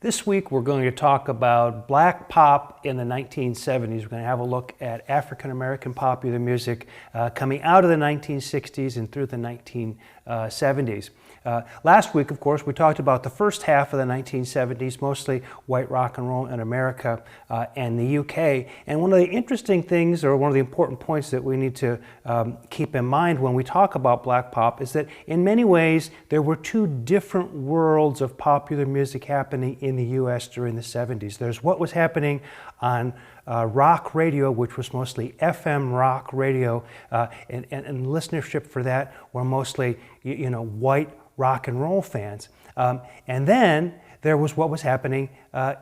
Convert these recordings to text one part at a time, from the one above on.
This week we're going to talk about black pop in the 1970s. We're going to have a look at African American popular music coming out of the 1960s and through the 1970s. Last week, of course, we talked about the first half of the 1970s, mostly white rock and roll in America and the UK. And one of the interesting things, or one of the important points that we need to keep in mind when we talk about black pop is that in many ways there were two different worlds of popular music happening in the US during the 70s. There's what was happening on rock radio, which was mostly FM rock radio, and listenership for that were mostly, white rock and roll fans. And then there was what was happening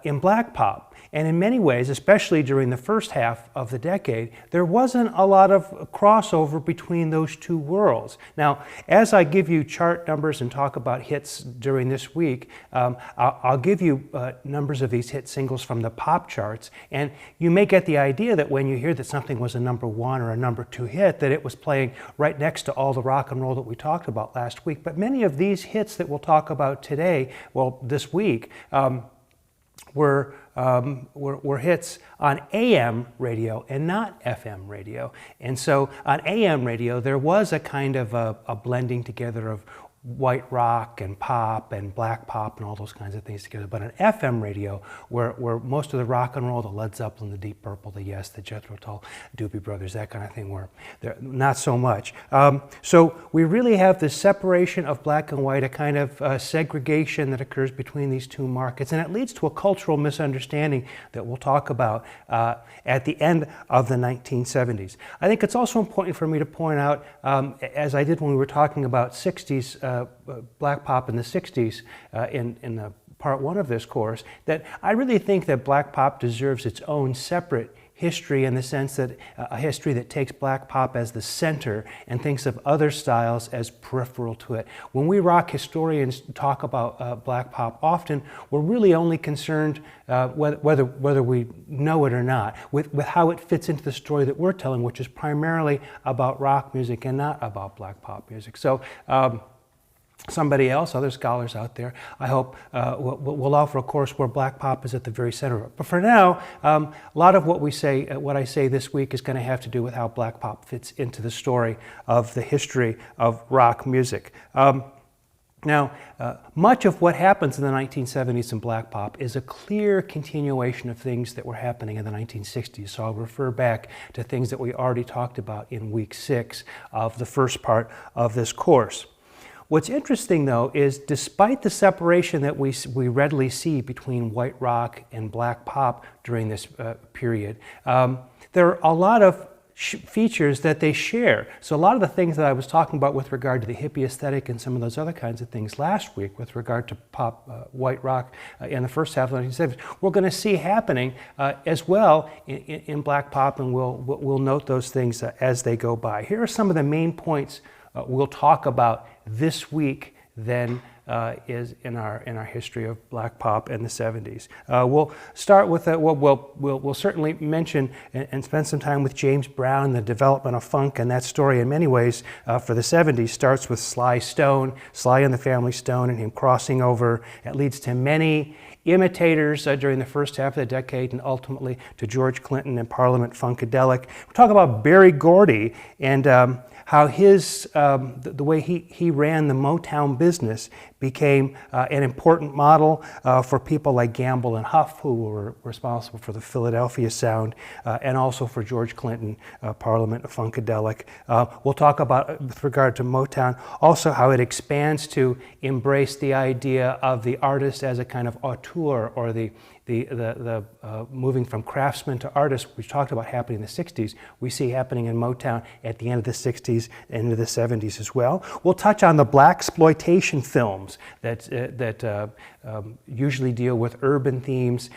in black pop. And in many ways, especially during the first half of the decade, there wasn't a lot of crossover between those two worlds. Now, as I give you chart numbers and talk about hits during this week, I'll give you numbers of these hit singles from the pop charts, and you may get the idea that when you hear that something was a #1 or a #2 hit, that it was playing right next to all the rock and roll that we talked about last week. But many of these hits that we'll talk about today, this week, were hits on AM radio and not FM radio. And so on AM radio, there was a kind of a blending together of white rock and pop and black pop and all those kinds of things together. But on FM radio, where most of the rock and roll, the Led Zeppelin, the Deep Purple, the Yes, the Jethro Tull, Doobie Brothers, that kind of thing, were there, not so much. So we really have this separation of black and white, a kind of segregation that occurs between these two markets, and it leads to a cultural misunderstanding that we'll talk about at the end of the 1970s. I think it's also important for me to point out, as I did when we were talking about 60s black pop in the 60s in the part 1 of this course, that I really think that black pop deserves its own separate history, in the sense that a history that takes black pop as the center and thinks of other styles as peripheral to it. When we rock historians talk about black pop, often we're really only concerned, whether we know it or not, with how it fits into the story that we're telling, which is primarily about rock music and not about black pop music. So somebody else, other scholars out there, I hope will offer a course where black pop is at the very center of it. But for now, a lot of what I say this week is going to have to do with how black pop fits into the story of the history of rock music. Now, much of what happens in the 1970s in black pop is a clear continuation of things that were happening in the 1960s. So I'll refer back to things that we already talked about in week 6 of the first part of this course. What's interesting, though, is despite the separation that we readily see between white rock and black pop during this period, there are a lot of features that they share. So a lot of the things that I was talking about with regard to the hippie aesthetic and some of those other kinds of things last week with regard to pop, white rock in the first half of the 1970s, we're going to see happening as well in black pop, and we'll note those things as they go by. Here are some of the main points we'll talk about this week then is in our history of black pop in the 70s. We'll start with we'll certainly mention and spend some time with James Brown, the development of funk, and that story in many ways for the 70s starts with Sly and the Family Stone, and him crossing over. It leads to many imitators during the first half of the decade, and ultimately to George Clinton and Parliament Funkadelic. We'll talk about Berry Gordy and how the way he ran the Motown business became an important model for people like Gamble and Huff, who were responsible for the Philadelphia sound, and also for George Clinton, Parliament Funkadelic. We'll talk about, with regard to Motown, also how it expands to embrace the idea of the artist as a kind of auteur, or the moving from craftsman to artist, which talked about happening in the 60s, we see happening in Motown at the end of the 60s and into the 70s as well. We'll touch on the blaxploitation films that usually deal with urban themes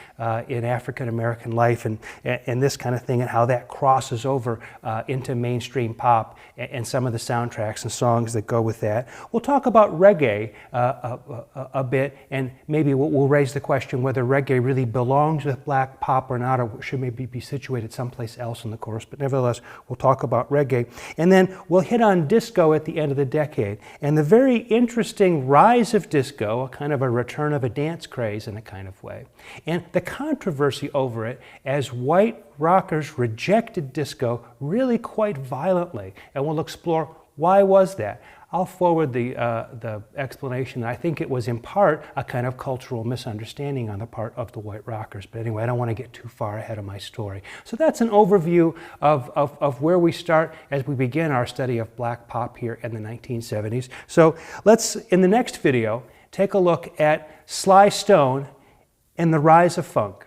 in African American life and this kind of thing, and how that crosses over into mainstream pop and some of the soundtracks and songs that go with that. We'll talk about reggae a bit, and maybe we'll raise the question whether reggae really belongs with black pop or not, or should maybe be situated someplace else in the course. But nevertheless, we'll talk about reggae. And then we'll hit on disco at the end of the decade, and the very interesting rise of disco, a kind of a return born of a dance craze in a kind of way. And the controversy over it, as white rockers rejected disco really quite violently. And we'll explore why was that. I'll forward the explanation. I think it was in part a kind of cultural misunderstanding on the part of the white rockers. But anyway, I don't want to get too far ahead of my story. So that's an overview of where we start as we begin our study of black pop here in the 1970s. So let's, in the next video, take a look at Sly Stone and the rise of funk.